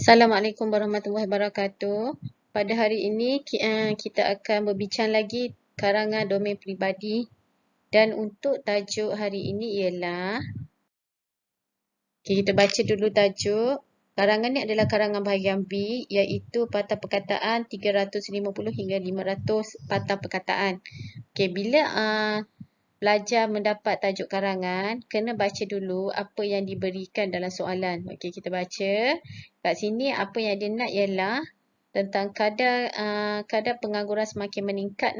Assalamualaikum warahmatullahi wabarakatuh. Pada hari ini kita akan berbincang lagi karangan domain peribadi, dan untuk tajuk hari ini ialah, kita baca dulu tajuk. Karangan ni adalah karangan bahagian B, iaitu patah perkataan 350 hingga 500 patah perkataan. Bila pelajar mendapat tajuk karangan, kena baca dulu apa yang diberikan dalam soalan. Kita baca. Kat sini apa yang dia nak ialah tentang kadar pengangguran semakin meningkat.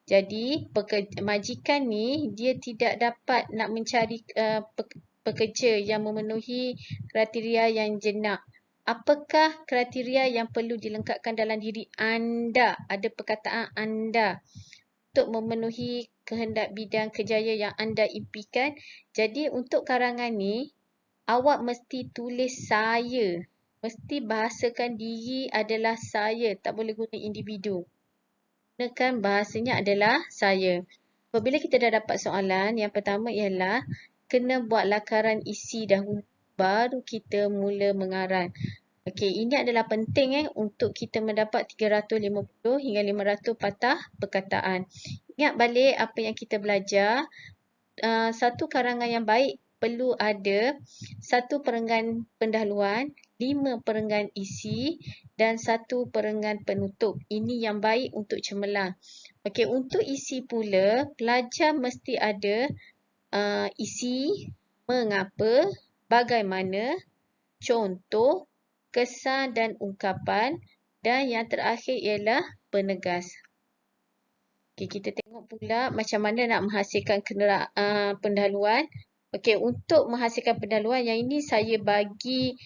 Jadi majikan ni dia tidak dapat nak mencari pekerja yang memenuhi kriteria yang jenak. Apakah kriteria yang perlu dilengkapkan dalam diri anda? Ada perkataan anda untuk memenuhi kehendak bidang kerjaya yang anda impikan. Jadi untuk karangan ni, awak mesti tulis saya. Mesti bahasakan diri adalah saya. Tak boleh guna individu. Gunakan bahasanya adalah saya. Apabila kita dah dapat soalan, yang pertama ialah kena buat lakaran isi dahulu, baru kita mula mengarang. Ini adalah penting untuk kita mendapat 350 hingga 500 patah perkataan. Ingat balik apa yang kita belajar. Satu karangan yang baik perlu ada 1 perenggan pendahuluan, 5 perenggan isi dan 1 perenggan penutup. Ini yang baik untuk cemerlang. Untuk isi pula, pelajar mesti ada isi, mengapa, bagaimana, contoh, kesan dan ungkapan, dan yang terakhir ialah penegas. Kita tengok pula macam mana nak menghasilkan pendahuluan. Untuk menghasilkan pendahuluan, yang ini saya bagi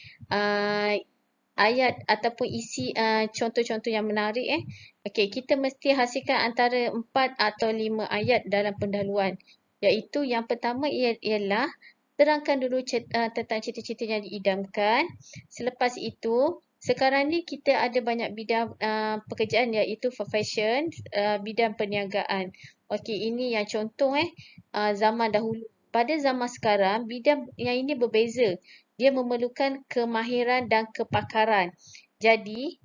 ayat ataupun isi contoh-contoh yang menarik. Kita mesti hasilkan antara 4 atau 5 ayat dalam pendahuluan. Iaitu yang pertama ialah terangkan dulu tentang cita-cita yang diidamkan. Selepas itu, sekarang ni kita ada banyak bidang pekerjaan, iaitu profession, bidang perniagaan. Ini yang contoh zaman dahulu. Pada zaman sekarang, bidang yang ini berbeza. Dia memerlukan kemahiran dan kepakaran. Jadi,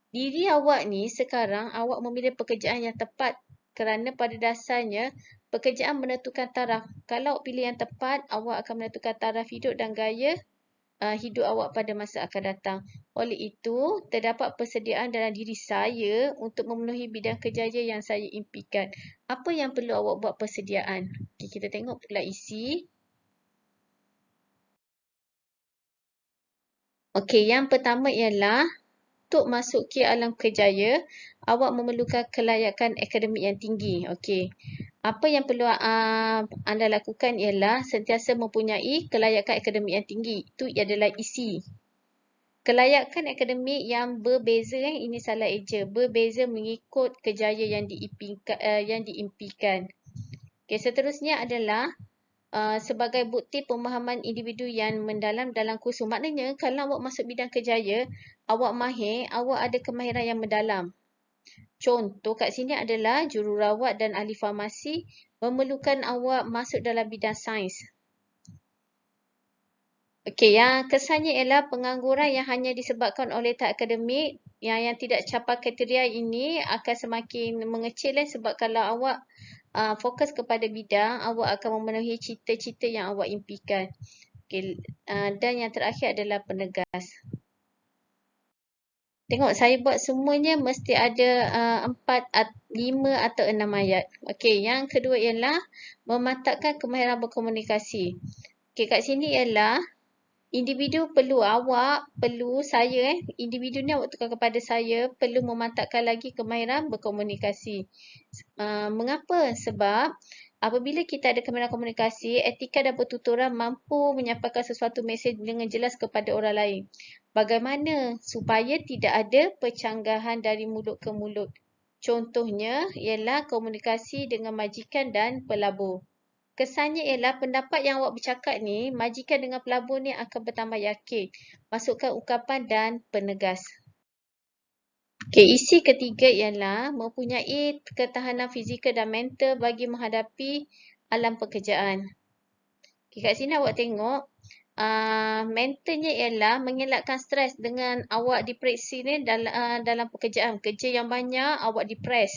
diri awak ni sekarang, awak memilih pekerjaan yang tepat kerana pada dasarnya, pekerjaan menentukan taraf. Kalau pilih yang tepat, awak akan menentukan taraf hidup dan gaya hidup awak pada masa akan datang. Oleh itu, terdapat persediaan dalam diri saya untuk memenuhi bidang kerjaya yang saya impikan. Apa yang perlu awak buat persediaan? Kita tengok pula isi. Yang pertama ialah untuk masuki alam kerjaya, awak memerlukan kelayakan akademik yang tinggi. Apa yang perlu anda lakukan ialah sentiasa mempunyai kelayakan akademik yang tinggi. Itu adalah isi. Kelayakan akademik yang berbeza, ini salah eja. Berbeza mengikut kerjaya yang diimpikan. Seterusnya adalah sebagai bukti pemahaman individu yang mendalam dalam kursus. Maknanya kalau awak masuk bidang kerjaya, awak mahir, awak ada kemahiran yang mendalam. Contoh kat sini adalah jururawat dan ahli farmasi memerlukan awak masuk dalam bidang sains. Yang kesannya ialah pengangguran yang hanya disebabkan oleh tak akademik, yang tidak capai kriteria ini akan semakin mengecil sebab kalau awak fokus kepada bidang, awak akan memenuhi cita-cita yang awak impikan. Dan yang terakhir adalah penegas. Tengok, saya buat semuanya mesti ada 4, 5 atau 6 ayat. Yang kedua ialah memantapkan kemahiran berkomunikasi. Kat sini ialah individu perlu, awak perlu, saya individu ni awak tukar kepada saya, perlu memantapkan lagi kemahiran berkomunikasi. Mengapa? Sebab apabila kita ada kemahiran komunikasi, etika dan pertuturan mampu menyampaikan sesuatu mesej dengan jelas kepada orang lain. Bagaimana supaya tidak ada percanggahan dari mulut ke mulut? Contohnya ialah komunikasi dengan majikan dan pelabur. Kesannya ialah pendapat yang awak bercakap ni, majikan dengan pelabur ni akan bertambah yakin. Masukkan ungkapan dan penegas. Isi ketiga ialah mempunyai ketahanan fizikal dan mental bagi menghadapi alam pekerjaan. Kat sini awak tengok, mentalnya ialah mengelakkan stres dengan awak depresi ni dalam pekerjaan. Kerja yang banyak, awak depres.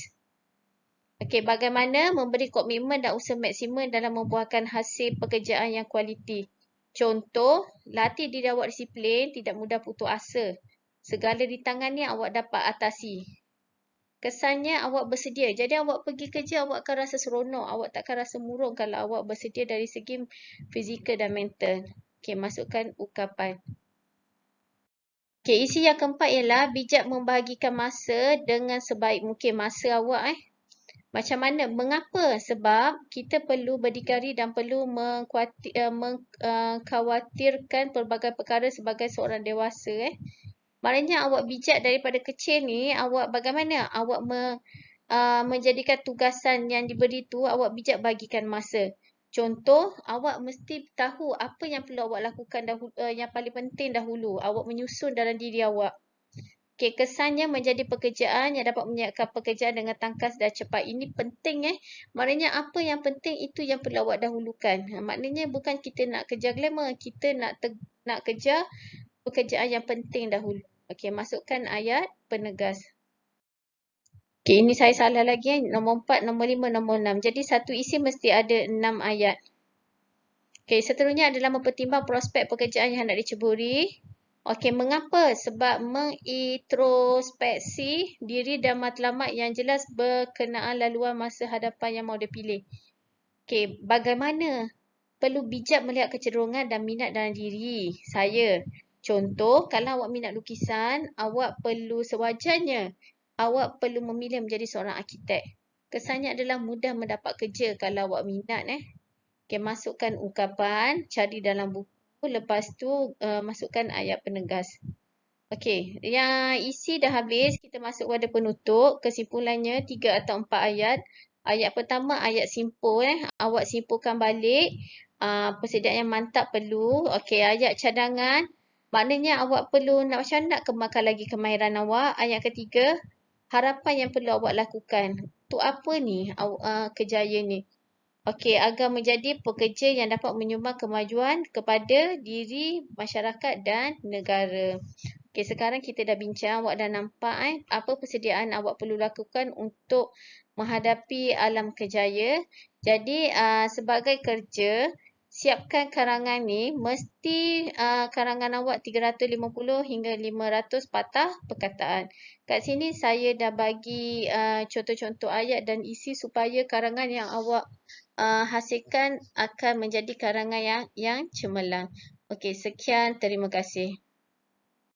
Okey, bagaimana memberi komitmen dan usaha maksimum dalam membuahkan hasil pekerjaan yang kualiti. Contoh, latih diri awak disiplin, tidak mudah putus asa. Segala di tangannya awak dapat atasi. Kesannya awak bersedia. Jadi awak pergi kerja, awak akan rasa seronok. Awak takkan rasa murung kalau awak bersedia dari segi fizikal dan mental. Okey, masukkan ungkapan. Okey, isi yang keempat ialah bijak membahagikan masa dengan sebaik mungkin. Masa awak macam mana? Mengapa? Sebab kita perlu berdikari dan perlu mengkhawatirkan pelbagai perkara sebagai seorang dewasa. Maknanya awak bijak daripada kecil ni, awak bagaimana? Awak menjadikan tugasan yang diberi tu, awak bijak bagikan masa. Contoh, awak mesti tahu apa yang perlu awak lakukan dahulu, yang paling penting dahulu. Awak menyusun dalam diri awak. Okey, kesannya menjadi pekerjaan yang dapat menyiapkan pekerjaan dengan tangkas dan cepat. Ini penting Maknanya apa yang penting itu yang perlu awak dahulukan. Maknanya bukan kita nak kejar glamour, kita nak kejar pekerjaan yang penting dahulu. Okey, masukkan ayat penegas. Okey, ini saya salah lagi. Nombor 4, nombor 5, nombor 6. Jadi satu isi mesti ada 6 ayat. Okey, seterusnya adalah mempertimbang prospek pekerjaan yang hendak diceburi. Okey, mengapa? Sebab mengintrospeksi diri dan matlamat yang jelas berkenaan laluan masa hadapan yang mahu dipilih. Okey, bagaimana? Perlu bijak melihat kecenderungan dan minat dalam diri saya. Contoh, kalau awak minat lukisan, awak perlu sewajarnya. Awak perlu memilih menjadi seorang arkitek. Kesannya adalah mudah mendapat kerja kalau awak minat. Okey, masukkan ungkapan, cari dalam buku. Lepas tu, masukkan ayat penegas. Okey, yang isi dah habis. Kita masuk pada penutup. Kesimpulannya, 3 atau 4 ayat. Ayat pertama, ayat simpul. Awak simpulkan balik. Persediaan yang mantap perlu. Okey, ayat cadangan. Maknanya awak perlu macam nak kembangkan lagi kemahiran awak. Ayat ketiga, harapan yang perlu awak lakukan. Untuk apa ni kejayaan ni? Okey, agar menjadi pekerja yang dapat menyumbang kemajuan kepada diri, masyarakat dan negara. Okey, sekarang kita dah bincang, awak dah nampak apa persediaan awak perlu lakukan untuk menghadapi alam kerjaya. Jadi, sebagai kerja, siapkan karangan ni, mesti karangan awak 350 hingga 500 patah perkataan. Kat sini saya dah bagi contoh-contoh ayat dan isi supaya karangan yang awak hasilkan akan menjadi karangan yang cemerlang. Okey, sekian. Terima kasih.